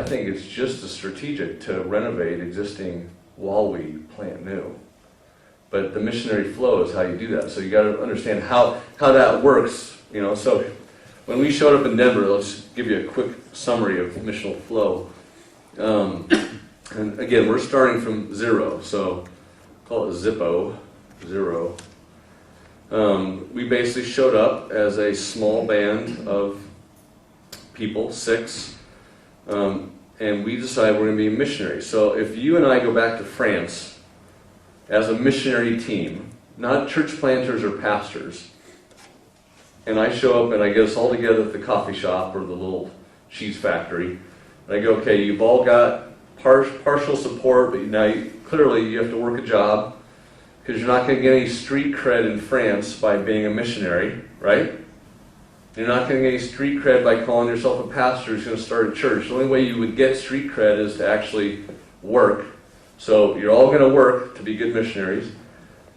I think it's just as strategic to renovate existing while we plant new. But the missionary flow is how you do that. So you got to understand how that works. So when we showed up in Denver, let's give you a quick summary of missional flow. And again, we're starting from zero, so call it Zippo, zero. We basically showed up as a small band of people, 6, and we decided we're going to be missionaries. So if you and I go back to France as a missionary team, not church planters or pastors, and I show up and I get us all together at the coffee shop or the little cheese factory, and I go, okay, you've all got partial support, but now clearly you have to work a job, because you're not going to get any street cred in France by being a missionary, right? You're not going to get any street cred by calling yourself a pastor who's going to start a church. The only way you would get street cred is to actually work. So you're all going to work to be good missionaries.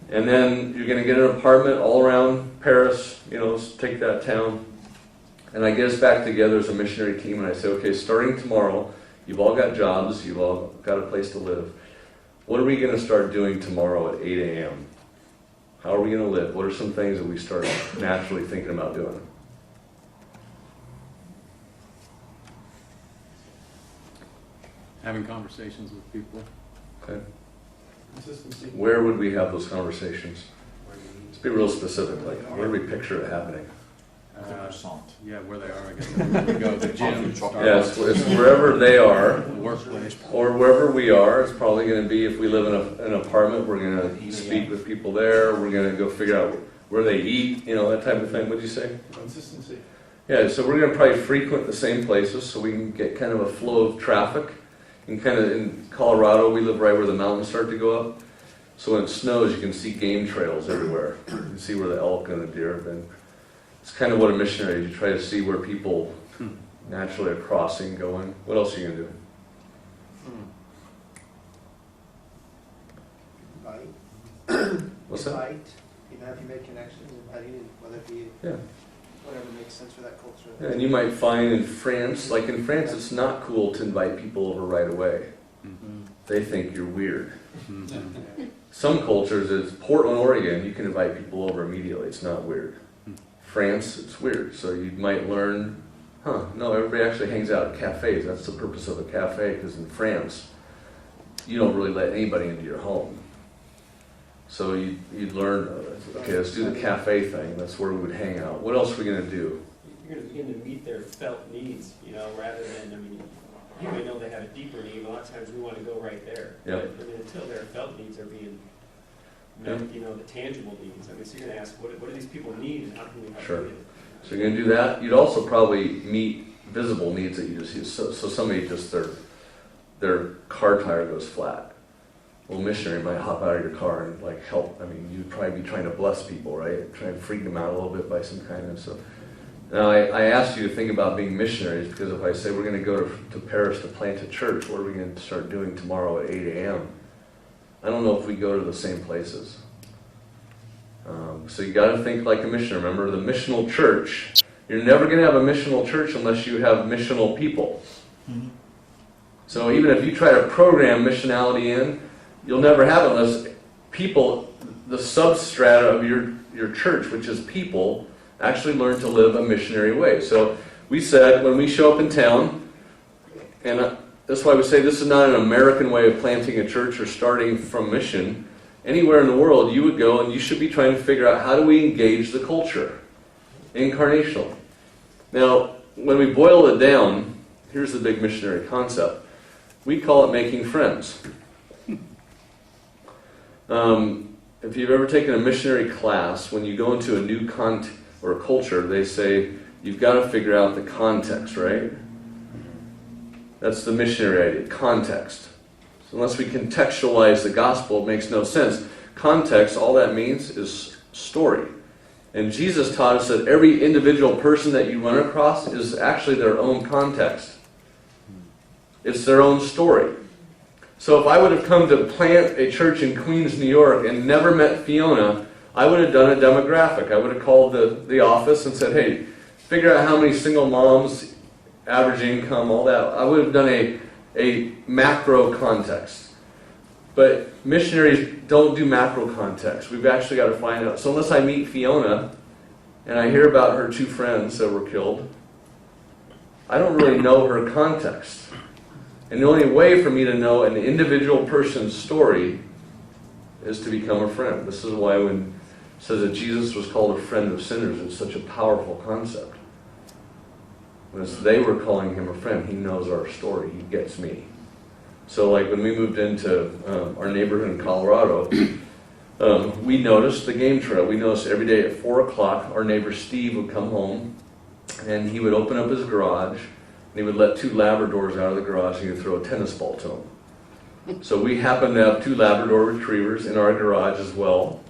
And then you're going to get an apartment all around Paris, take that town. And I get us back together as a missionary team, and I say, okay, starting tomorrow, you've all got jobs, you've all got a place to live. What are we going to start doing tomorrow at 8 a.m.? How are we going to live? What are some things that we start naturally thinking about doing? Having conversations with people. Okay. Consistency. Where would we have those conversations? Let's be real specific. Like, where do we picture it happening? Yeah, where they are, I guess. Where we go, the gym. Yes, it's wherever they are, The workplace. or wherever we are. It's probably going to be, if we live in an apartment, we're going to speak with people there. We're going to go figure out where they eat, that type of thing. What'd you say? Consistency. Yeah, so we're going to probably frequent the same places so we can get kind of a flow of traffic. And kind of in Colorado, we live right where the mountains start to go up. So when it snows, you can see game trails everywhere. You can see where the elk and the deer have been. It's kind of what a missionary is. You try to see where people naturally are crossing, going. What else are you going to do? Invite. What's that? Invite. If you make connections, inviting, whether it be whatever makes sense for that culture. Yeah, and you might find in France, it's not cool to invite people over right away. They think you're weird. Some cultures, it's Portland, Oregon, you can invite people over immediately. It's not weird. France, it's weird. So you might learn, no, everybody actually hangs out at cafes. That's the purpose of a cafe, because in France, you don't really let anybody into your home. So you'd learn, okay, let's do the cafe thing. That's where we would hang out. What else are we going to do? You're going to begin to meet their felt needs, rather than, you may know they have a deeper need. A lot of times we want to go right there. Yep. But, until their felt needs are being met, the tangible needs. So you're going to ask, what do these people need, and how can we help Sure. them get it? So you're going to do that. You'd also probably meet visible needs that you just use. So somebody just, their car tire goes flat. Well, a missionary might hop out of your car and help. You'd probably be trying to bless people, right? Try and freak them out a little bit by some kindness. So now I asked you to think about being missionaries, because if I say we're going to go to Paris to plant a church, what are we going to start doing tomorrow at 8 a.m.? I don't know if we go to the same places. So you got to think like a missionary. Remember, the missional church. You're never going to have a missional church unless you have missional people. Mm-hmm. So even if you try to program missionality in, you'll never have it unless people, the substrata of your church, which is people, actually learn to live a missionary way. So we said when we show up in town, and that's why we say this is not an American way of planting a church or starting from mission. Anywhere in the world you would go and you should be trying to figure out, how do we engage the culture? Incarnational. Now, when we boil it down, here's the big missionary concept. We call it making friends. If you've ever taken a missionary class, when you go into a new or a culture, they say you've got to figure out the context, right? That's the missionary idea, context. So unless we contextualize the gospel, it makes no sense. Context, all that means is story. And Jesus taught us that every individual person that you run across is actually their own context. It's their own story. So if I would have come to plant a church in Queens, New York, and never met Fiona, I would have done a demographic. I would have called the office and said, hey, figure out how many single moms average income, all that. I would have done a macro context. But missionaries don't do macro context. We've actually got to find out. So unless I meet Fiona and I hear about her 2 friends that were killed, I don't really know her context. And the only way for me to know an individual person's story is to become a friend. This is why when it says that Jesus was called a friend of sinners, it's such a powerful concept. Because they were calling him a friend. He knows our story. He gets me. So like when we moved into our neighborhood in Colorado, we noticed the game trail. We noticed every day at 4 o'clock, our neighbor Steve would come home, and he would open up his garage, and he would let 2 Labradors out of the garage, and he would throw a tennis ball to them. So we happened to have 2 Labrador retrievers in our garage as well.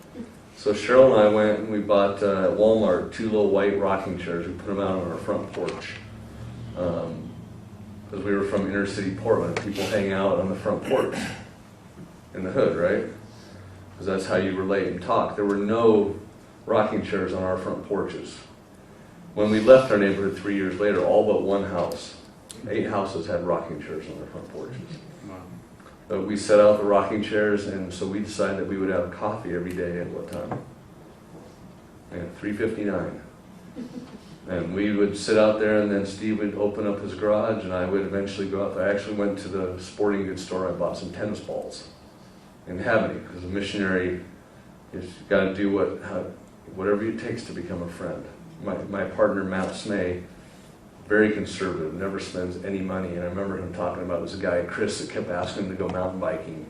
So Cheryl and I went and we bought at Walmart 2 little white rocking chairs. We put them out on our front porch. Because we were from inner city Portland, people hang out on the front porch in the hood, right? Because that's how you relate and talk. There were no rocking chairs on our front porches. When we left our neighborhood 3 years later, all but 1 house, 8 houses had rocking chairs on their front porches. Wow. But we set out the rocking chairs, and so we decided that we would have coffee every day at what time? At 3:59. And we would sit out there, and then Steve would open up his garage, and I would eventually go out there. I actually went to the sporting goods store. I bought some tennis balls. Didn't have any, because a missionary is got to do whatever it takes to become a friend. My partner, Matt Smay, very conservative, never spends any money. And I remember him talking about this guy, Chris, that kept asking him to go mountain biking.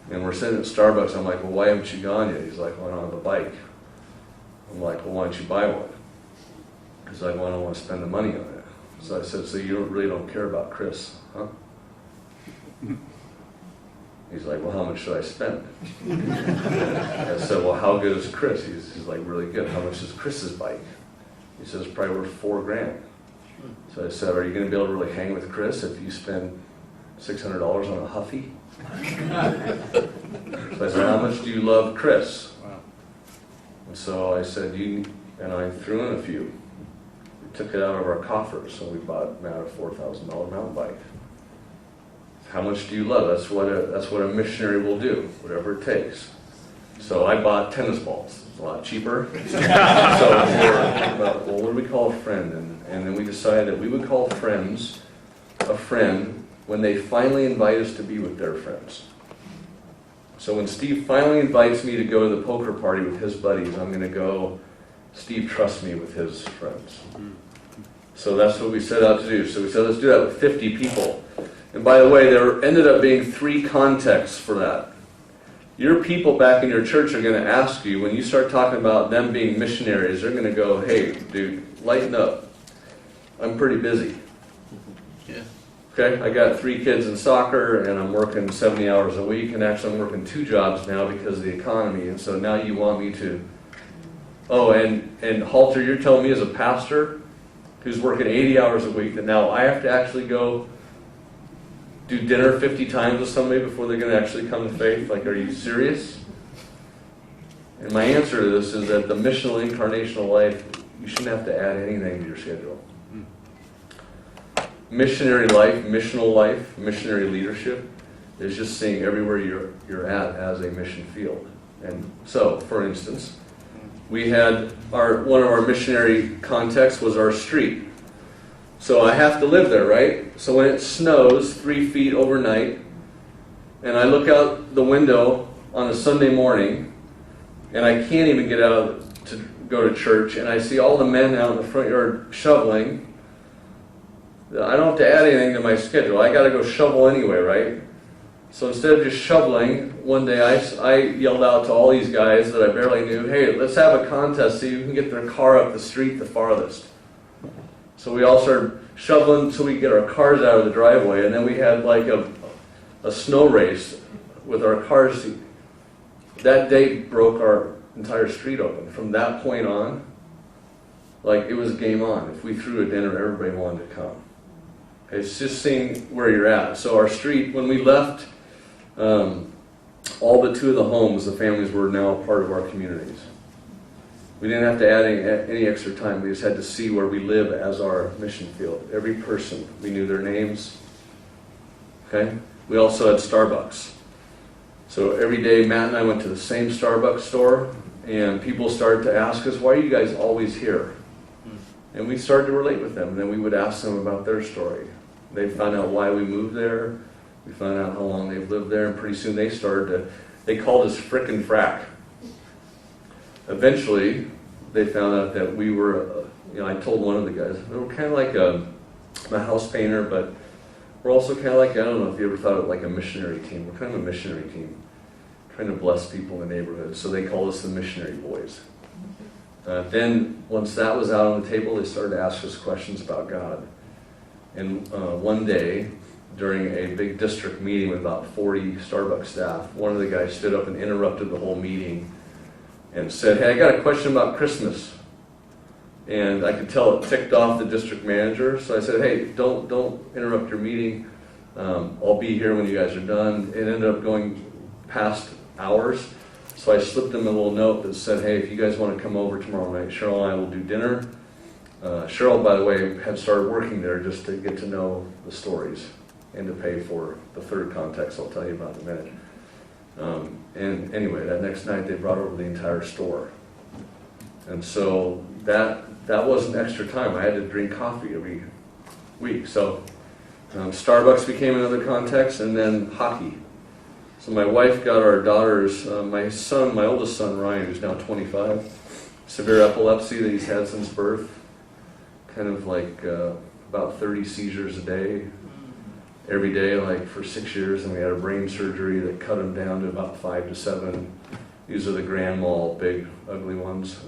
And we're sitting at Starbucks. I'm like, well, why haven't you gone yet? He's like, well, I don't have a bike. I'm like, well, why don't you buy one? He's like, well, I don't want to spend the money on it. So I said, so you really don't care about Chris, huh? He's like, well, how much should I spend? I said, well, how good is Chris? He's like, really good. How much is Chris's bike? He says, probably worth $4,000. So I said, are you going to be able to really hang with Chris if you spend $600 on a Huffy? So I said, how much do you love Chris? Wow. And so I said, and I threw in a few. We took it out of our coffers, so we bought Matt a $4,000 mountain bike. How much do you love? That's what a missionary will do, whatever it takes. So I bought tennis balls. It's a lot cheaper. So well, what do we call a friend? And then we decided that we would call friends a friend when they finally invite us to be with their friends. So when Steve finally invites me to go to the poker party with his buddies, I'm going to go, Steve trusts me with his friends. So that's what we set out to do. So we said, let's do that with 50 people. And by the way, there ended up being 3 contexts for that. Your people back in your church are going to ask you, when you start talking about them being missionaries, they're going to go, hey, dude, lighten up. I'm pretty busy. Yeah. Okay, I got 3 kids in soccer, and I'm working 70 hours a week, and actually I'm working 2 jobs now because of the economy, and so now you want me to... Oh, and Halter, you're telling me as a pastor who's working 80 hours a week that now I have to actually go do dinner 50 times with somebody before they're going to actually come to faith? Like, are you serious? And my answer to this is that the missional incarnational life, you shouldn't have to add anything to your schedule. Missionary life, missionary leadership is just seeing everywhere you're at as a mission field. And so, for instance, we had one of our missionary contexts was our street. So I have to live there, right? So when it snows 3 feet overnight, and I look out the window on a Sunday morning, and I can't even get out to go to church, and I see all the men out in the front yard shoveling, I don't have to add anything to my schedule. I got to go shovel anyway, right? So instead of just shoveling, one day I yelled out to all these guys that I barely knew, hey, let's have a contest so you can get their car up the street the farthest. So we all started shoveling so we could get our cars out of the driveway, and then we had like a snow race with our cars. That day broke our entire street open. From that point on, like it was game on. If we threw a dinner, everybody wanted to come. It's just seeing where you're at. So our street, when we left, all but 2 of the homes, the families were now part of our communities. We didn't have to add any extra time. We just had to see where we live as our mission field. Every person, we knew their names. Okay? We also had Starbucks. So every day, Matt and I went to the same Starbucks store, and people started to ask us, why are you guys always here? And we started to relate with them, and then we would ask them about their story. They found out why we moved there. We found out how long they've lived there, and pretty soon they called us Frickin' Frack. Eventually, they found out that we were, I told one of the guys, we were kind of like a house painter, but we're also kind of like, I don't know if you ever thought of like a missionary team. We're kind of a missionary team, trying to bless people in the neighborhood. So they called us the Missionary Boys. Then, once that was out on the table, they started to ask us questions about God. And one day, during a big district meeting with about 40 Starbucks staff, one of the guys stood up and interrupted the whole meeting and said, hey, I got a question about Christmas. And I could tell it ticked off the district manager, so I said, hey, don't interrupt your meeting. I'll be here when you guys are done. It ended up going past hours, so I slipped him a little note that said, hey, if you guys want to come over tomorrow night, Cheryl and I will do dinner. Cheryl, by the way, had started working there just to get to know the stories and to pay for the third context I'll tell you about in a minute. And anyway, that next night they brought over the entire store. And so that wasn't extra time. I had to drink coffee every week. So Starbucks became another context, and then hockey. So my wife got our daughters, my oldest son, Ryan, who's now 25, severe epilepsy that he's had since birth, kind of like about 30 seizures a day, every day, like for 6 years, and we had a brain surgery that cut him down to about 5 to 7. These are the grand mal, big, ugly ones.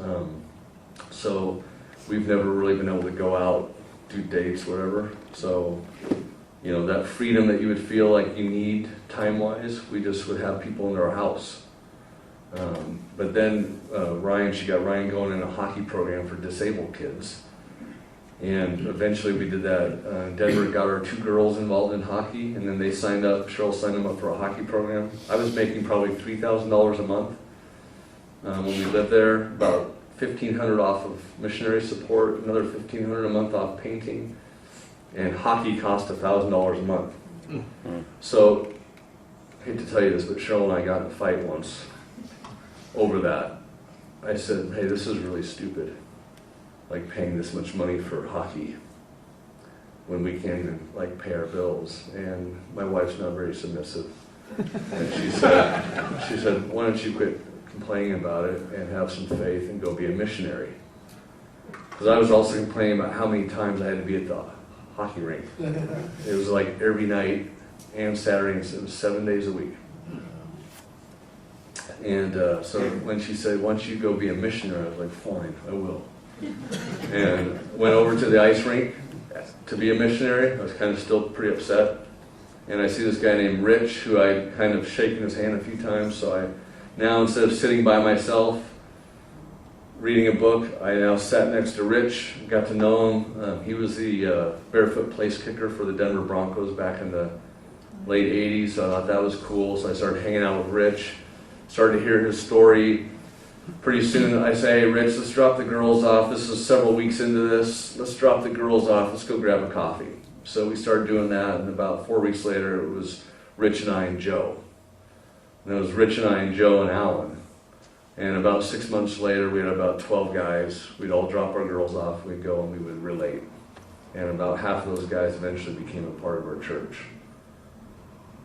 So we've never really been able to go out, do dates, whatever. So, that freedom that you would feel like you need time-wise, we just would have people in our house. But then she got Ryan going in a hockey program for disabled kids. And eventually we did that. Denver got our 2 girls involved in hockey, and then Cheryl signed them up for a hockey program. I was making probably $3,000 a month when we lived there, about $1,500 off of missionary support, another $1,500 a month off painting, and hockey cost $1,000 a month. So, I hate to tell you this, but Cheryl and I got in a fight once over that. I said, hey, this is really stupid, like paying this much money for hockey when we can't even pay our bills. And my wife's not very submissive. And she said, why don't you quit complaining about it and have some faith and go be a missionary? Because I was also complaining about how many times I had to be at the hockey rink. It was like every night and Saturday, and it was 7 days a week. And so when she said, why don't you go be a missionary, I was like, fine, I will. And went over to the ice rink to be a missionary. I was kind of still pretty upset. And I see this guy named Rich, who I'd kind of shaken his hand a few times, so I now, instead of sitting by myself, reading a book, I now sat next to Rich, got to know him. He was the barefoot place kicker for the Denver Broncos back in the late 80s, so I thought that was cool. So I started hanging out with Rich, started to hear his story. Pretty soon I say, hey, Rich, let's drop the girls off. This is several weeks into this. Let's drop the girls off. Let's go grab a coffee. So we started doing that, and about 4 weeks later, it was Rich and I and Joe. And it was Rich and I and Joe and Alan. And about 6 months later, we had about 12 guys. We'd all drop our girls off. We'd go and we would relate. And about half of those guys eventually became a part of our church.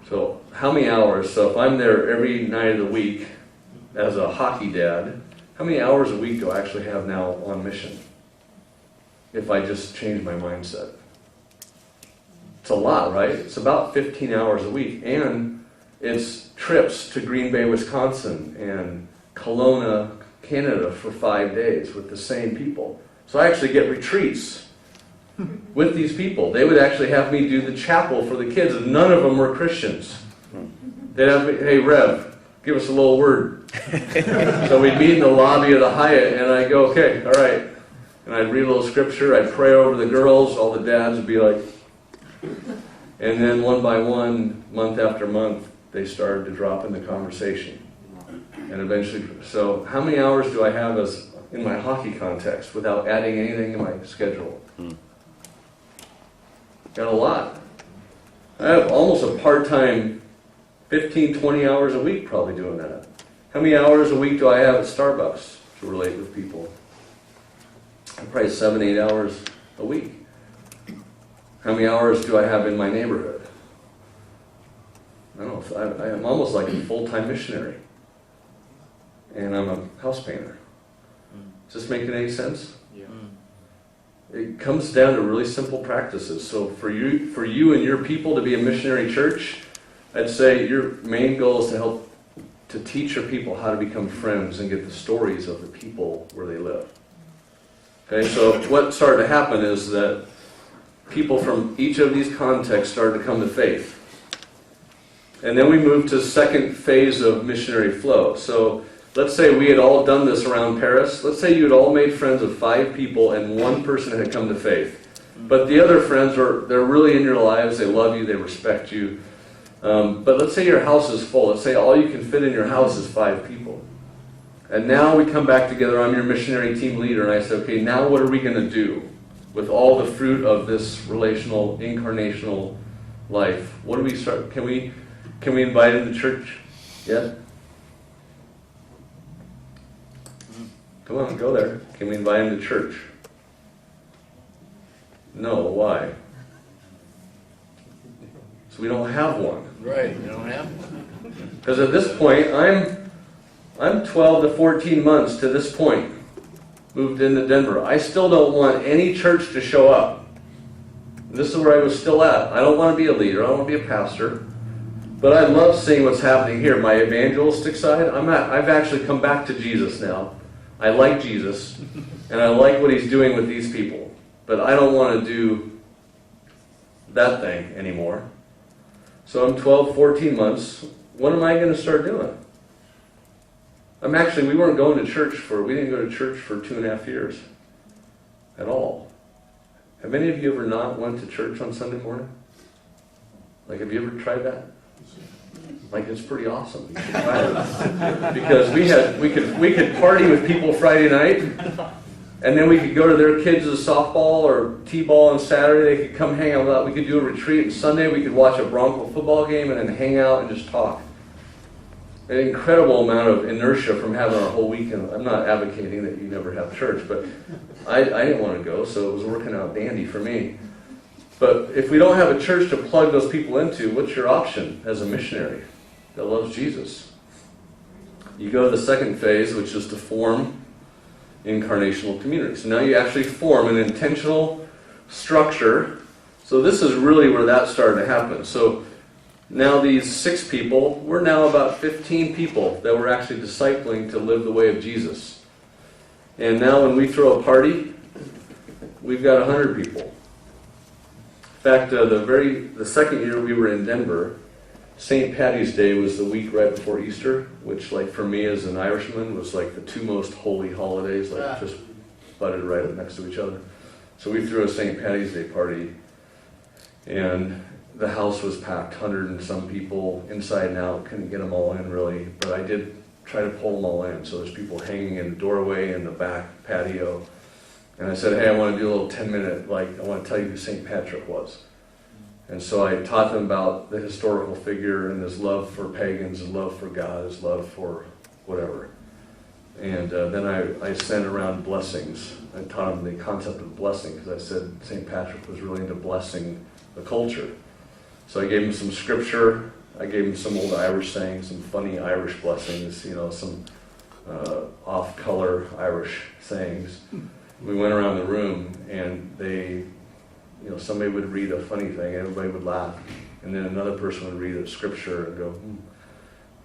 So how many hours? So if I'm there every night of the week as a hockey dad, how many hours a week do I actually have now on mission? If I just change my mindset. It's a lot, right? It's about 15 hours a week. And it's trips to Green Bay, Wisconsin, and Kelowna, Canada for 5 days with the same people. So I actually get retreats with these people. They would actually have me do the chapel for the kids, and none of them were Christians. They'd have me, hey, Rev, give us a little word. So we'd meet in the lobby of the Hyatt, and I'd go, okay, all right. And I'd read a little scripture, I'd pray over the girls, all the dads would be like, and then one by one, month after month, they started to drop in the conversation. And eventually, so how many hours do I have as in my hockey context without adding anything to my schedule. Got a lot. I have almost a part-time 15, 20 hours a week probably doing that. How many hours a week do I have at Starbucks to relate with people? Probably 7, 8 hours a week. How many hours do I have in my neighborhood? I don't know. I'm almost like a full-time missionary. And I'm a house painter. Is this making any sense? Yeah. It comes down to really simple practices. So for you and your people to be a missionary church, I'd say your main goal is to help to teach your people how to become friends and get the stories of the people where they live. Okay, so what started to happen is that people from each of these contexts started to come to faith. And then we moved to the second phase of missionary flow. So let's say we had all done this around Paris. Let's say you had all made friends of 5 people and 1 person had come to faith. But the other friends, they're really in your lives. They love you. They respect you. But let's say your house is full. Let's say all you can fit in your house is 5 people. And now we come back together. I'm your missionary team leader. And I say, okay, now what are we going to do with all the fruit of this relational, incarnational life? What do we start? Can we invite him to church yet? Come on, go there. Can we invite him to church? No, why? So we don't have one. Right, you don't have? Because at this point, I'm 12 to 14 months to this point. Moved into Denver. I still don't want any church to show up. This is where I was still at. I don't want to be a leader. I don't want to be a pastor. But I love seeing what's happening here. My evangelistic side, I've actually come back to Jesus now. I like Jesus, and I like what he's doing with these people. But I don't want to do that thing anymore. So I'm 12, 14 months. What am I going to start doing? We weren't going to church we didn't go to church for 2.5 years at all. Have any of you ever not went to church on Sunday morning? Like, have you ever tried that? Like, it's pretty awesome. You should try it. Because we could party with people Friday night, and then we could go to their kids' softball or t-ball on Saturday. They could come hang out with us. We could do a retreat, and Sunday we could watch a Bronco football game and then hang out and just talk. An incredible amount of inertia from having our whole weekend. I'm not advocating that you never have church, but I didn't want to go, so it was working out dandy for me. But if we don't have a church to plug those people into, what's your option as a missionary that loves Jesus? You go to the second phase, which is to form incarnational community. So now you actually form an intentional structure. So this is really where that started to happen. So now these 6 people, we're now about 15 people that we're actually discipling to live the way of Jesus. And now when we throw a party, we've got 100 people. In fact, the second year we were in Denver, St. Patty's Day was the week right before Easter, which, like, for me as an Irishman was like the 2 most holy holidays, like just butted right up next to each other. So we threw a St. Patty's Day party, and the house was packed, 100 and some people, inside and out. Couldn't get them all in really, but I did try to pull them all in. So there's people hanging in the doorway in the back patio. And I said, hey, I want to do a little 10-minute, I want to tell you who St. Patrick was. And so I taught them about the historical figure and his love for pagans, his love for God, his love for whatever. And then I sent around blessings. I taught them the concept of blessing, because I said St. Patrick was really into blessing the culture. So I gave them some scripture. I gave them some old Irish sayings, some funny Irish blessings, some off-color Irish sayings. We went around the room, and somebody would read a funny thing, and everybody would laugh. And then another person would read a scripture and go,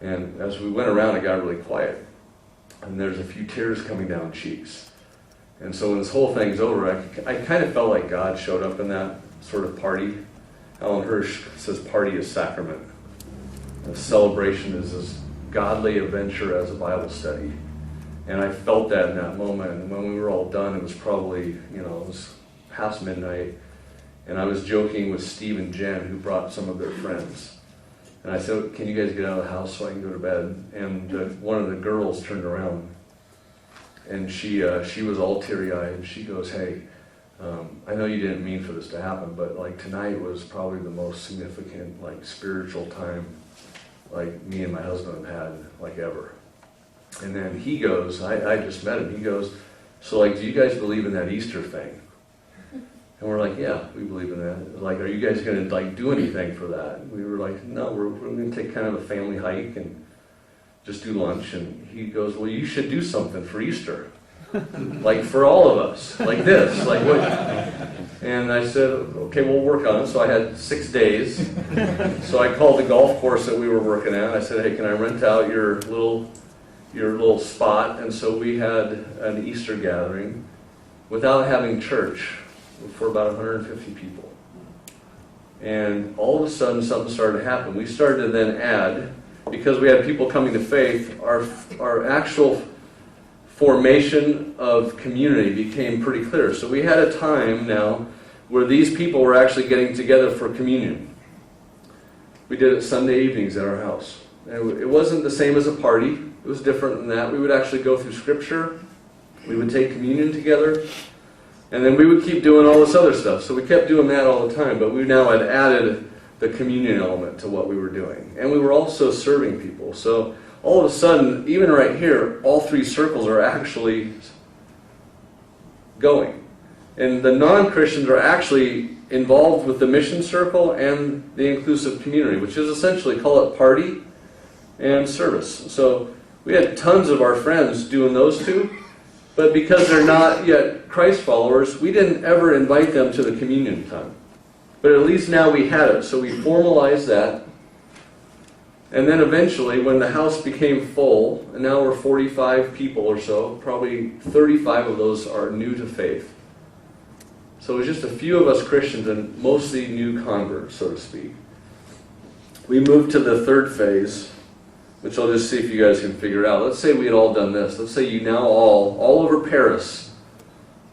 And as we went around, it got really quiet. And there's a few tears coming down cheeks. And so when this whole thing's over, I kind of felt like God showed up in that sort of party. Alan Hirsch says party is sacrament. A celebration is as godly a venture as a Bible study. And I felt that in that moment. And when we were all done, it was probably, it was past midnight. And I was joking with Steve and Jen, who brought some of their friends. And I said, can you guys get out of the house so I can go to bed? And one of the girls turned around. And she was all teary-eyed, and she goes, hey, I know you didn't mean for this to happen, but like tonight was probably the most significant like spiritual time like me and my husband have had like ever. And then he goes, I just met him, he goes, so like, do you guys believe in that Easter thing? And we're like, yeah, we believe in that. Like, are you guys going to like do anything for that? And we were like, no, we're going to take kind of a family hike and just do lunch. And he goes, well, you should do something for Easter. Like for all of us, like this, like what? And I said, okay, we'll work on it. So I had 6 days. So I called the golf course that we were working at. I said, hey, can I rent out your little spot? And so we had an Easter gathering without having church for about 150 people. And all of a sudden something started to happen. We started to then add, because we had people coming to faith, our actual formation of community became pretty clear. So we had a time now where these people were actually getting together for communion. We did it Sunday evenings at our house. And it wasn't the same as a party. It was different than that. We would actually go through Scripture. We would take communion together. And then we would keep doing all this other stuff. So we kept doing that all the time. But we now had added the communion element to what we were doing. And we were also serving people. So all of a sudden, even right here, all 3 circles are actually going. And the non-Christians are actually involved with the mission circle and the inclusive community, which is essentially, call it party and service. So we had tons of our friends doing those two, but because they're not yet Christ followers, we didn't ever invite them to the communion time. But at least now we had it, so we formalized that. And then eventually, when the house became full, and now we're 45 people or so, probably 35 of those are new to faith. So it was just a few of us Christians and mostly new converts, so to speak. We moved to the 3rd phase, which I'll just see if you guys can figure out. Let's say we had all done this. Let's say you now all over Paris,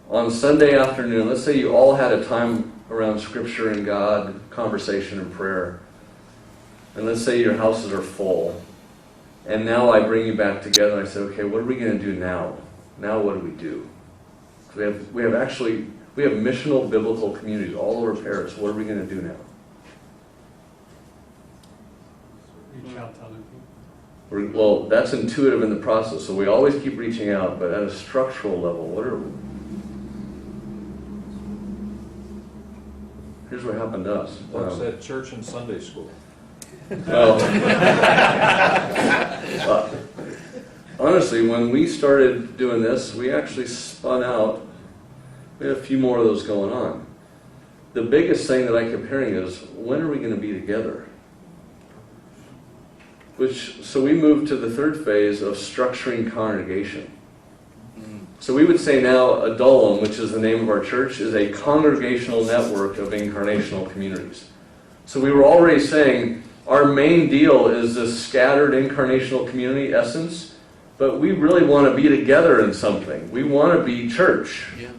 on Sunday afternoon, let's say you all had a time around Scripture and God, conversation and prayer. And let's say your houses are full. And now I bring you back together and I say, okay, what are we going to do now? Now what do we do? We have missional biblical communities all over Paris. What are we going to do now? Reach out to other people. Well, that's intuitive in the process, so we always keep reaching out, but at a structural level, what are we? Here's what happened to us. What's that church and Sunday school? Well, honestly, when we started doing this, we actually spun out. We had a few more of those going on. The biggest thing that I kept hearing is, when are we going to be together? So we moved to the 3rd phase of structuring congregation. So we would say now Adullam, which is the name of our church, is a congregational network of incarnational communities. So we were already saying our main deal is this scattered incarnational community essence, but we really want to be together in something. We want to be church. Yeah.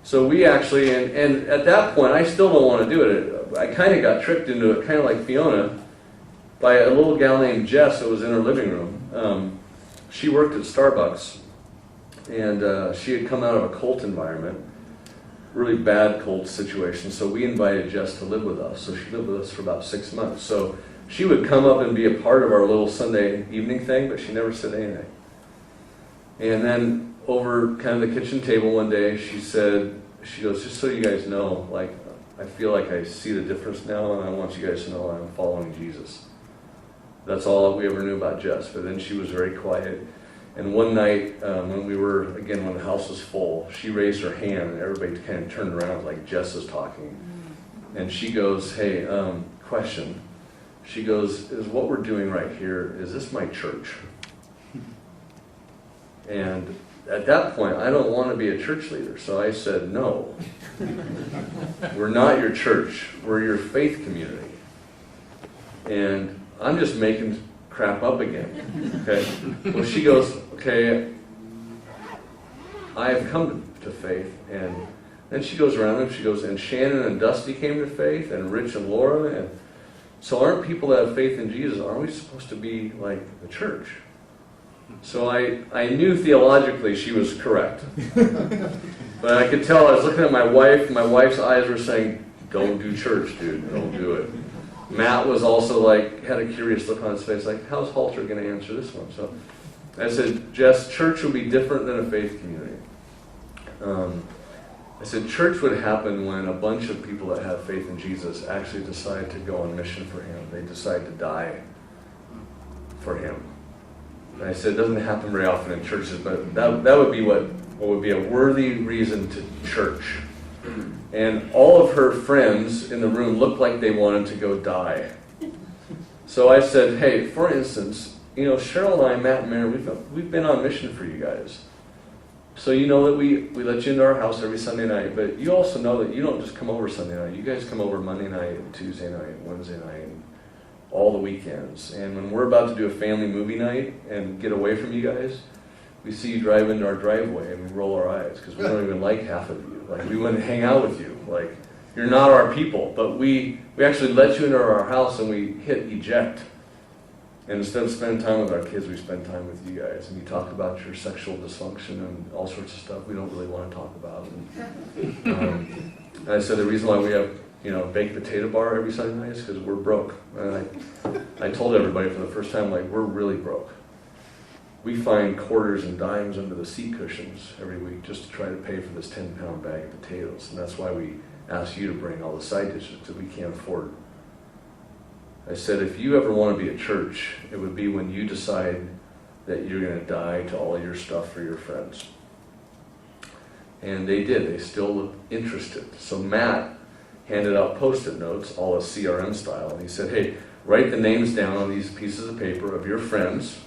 So we actually, and at that point, I still don't want to do it. I kind of got tricked into it, kind of like Fiona, by a little gal named Jess that was in her living room. She worked at Starbucks, and she had come out of a cult environment, really bad cult situation, so we invited Jess to live with us. So she lived with us for about 6 months. So she would come up and be a part of our little Sunday evening thing, but she never said anything. And then over kind of the kitchen table one day, she goes, just so you guys know, like, I feel like I see the difference now, and I want you guys to know I'm following Jesus. That's all we ever knew about Jess. But then she was very quiet. And one night, when the house was full, she raised her hand, and everybody kind of turned around like Jess is talking. And she goes, hey, question. She goes, is what we're doing right here, is this my church? And at that point, I don't want to be a church leader. So I said, no. We're not your church. We're your faith community. And I'm just making crap up again. Okay? Well, she goes, okay, I have come to faith. And then she goes around and she goes, and Shannon and Dusty came to faith, and Rich and Laura. And so aren't people that have faith in Jesus, aren't we supposed to be like the church? So I knew theologically she was correct. But I could tell, I was looking at my wife, my wife's eyes were saying, don't do church, dude, don't do it. Matt was also like, had a curious look on his face, like, how's Halter going to answer this one? So I said, Jess, church will be different than a faith community. I said, church would happen when a bunch of people that have faith in Jesus actually decide to go on mission for Him. They decide to die for Him. And I said, it doesn't happen very often in churches, but that would be what would be a worthy reason to church. And all of her friends in the room looked like they wanted to go die. So I said, hey, for instance, Cheryl and I, Matt and Mary, we've been on mission for you guys. So you know that we let you into our house every Sunday night, but you also know that you don't just come over Sunday night. You guys come over Monday night, and Tuesday night, and Wednesday night, and all the weekends. And when we're about to do a family movie night and get away from you guys, we see you drive into our driveway and we roll our eyes because we don't even like half of you. Like, we want to hang out with you. Like, you're not our people, but we actually let you into our house and we hit eject. And instead of spending time with our kids, we spend time with you guys. And you talk about your sexual dysfunction and all sorts of stuff we don't really want to talk about. And I said the reason why we have baked potato bar every Sunday night is because we're broke. And I told everybody for the first time, like, we're really broke. We find quarters and dimes under the seat cushions every week just to try to pay for this 10-pound bag of potatoes. And that's why we ask you to bring all the side dishes, because we can't afford it. I said, if you ever want to be a church, it would be when you decide that you're going to die to all your stuff for your friends. And they did. They still looked interested. So Matt handed out Post-it notes, all a CRM style, and he said, hey, write the names down on these pieces of paper of your friends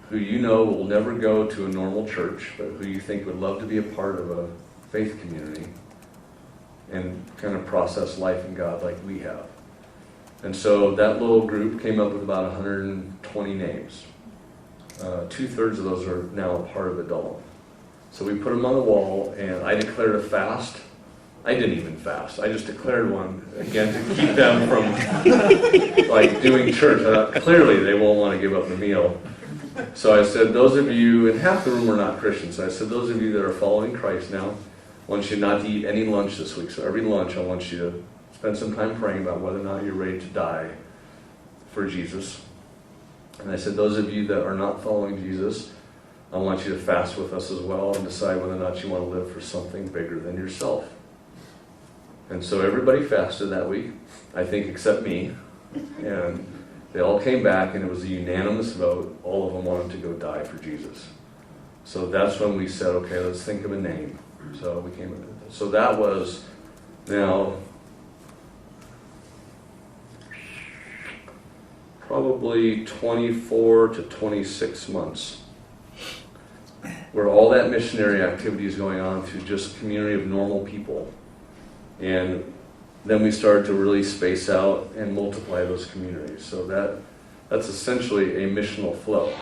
who you know will never go to a normal church, but who you think would love to be a part of a faith community and kind of process life in God like we have. And so that little group came up with about 120 names. 2/3 of those are now a part of Adullam. So we put them on the wall, and I declared a fast. I didn't even fast. I just declared one, again, to keep them from doing church. I thought, clearly they won't want to give up the meal. So I said, those of you, and half the room are not Christians, so I said, those of you that are following Christ now, I want you not to eat any lunch this week. So every lunch I want you to spend some time praying about whether or not you're ready to die for Jesus. And I said, those of you that are not following Jesus, I want you to fast with us as well and decide whether or not you want to live for something bigger than yourself. And so everybody fasted that week, I think except me. And they all came back, and it was a unanimous vote. All of them wanted to go die for Jesus. So that's when we said, okay, let's think of a name. So we came up with it. So that was now probably 24 to 26 months where all that missionary activity is going on to just community of normal people. And then we started to really space out and multiply those communities. So that's essentially a missional flow.